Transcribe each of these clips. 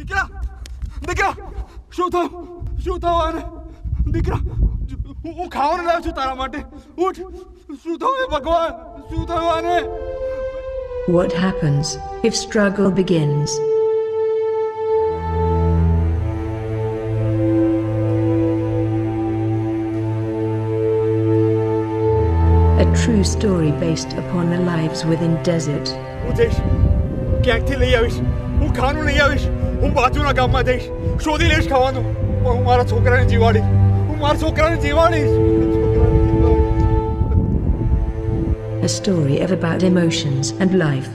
દીકરા દીકરા શું થયું આને દીકરા હું ખાવાનું લાવ્યો છું તારા માટે ઉઠ શું થયું ભગવાન શું થયું આને What happens if struggle begins? A true story based upon the lives within desert. હું જઈશ ક્યાંકથી લઈ આવીશ હું ખાવાનું લઈ આવીશ હું બાજુના ગામમાં જઈશ શોધી લઈશ ખાવાનું પણ હું મારા છોકરાને જીવાડીશ A story about emotions and life.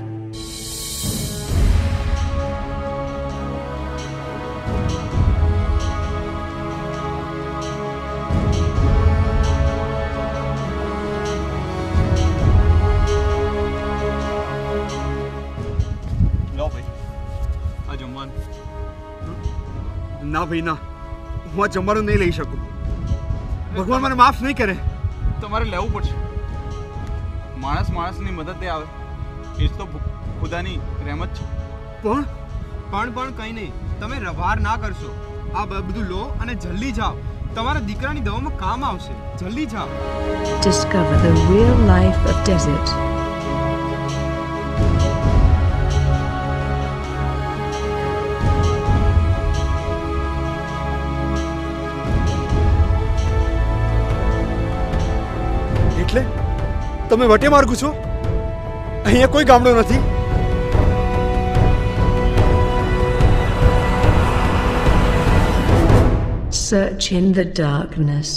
ના ભાઈ ના હું આ જમવાનું નહીં લઈ શકું ભગવાન મને માફ નહીં કરે તમારે લેવું પડશે માણસની મદદે આવે એ જ તો ખુદાની રહેમત છે પણ કંઈ નહીં તમે રવાર ના કરશો આ બધું લો અને જલ્દી જાઓ તમારા દીકરાની દવામાં કામ આવશે જલ્દી જાઓ Discover the real life of desert. એટલે તમે વટે માર્ગો છો અહીંયા કોઈ ગામડું નથી Search in the darkness.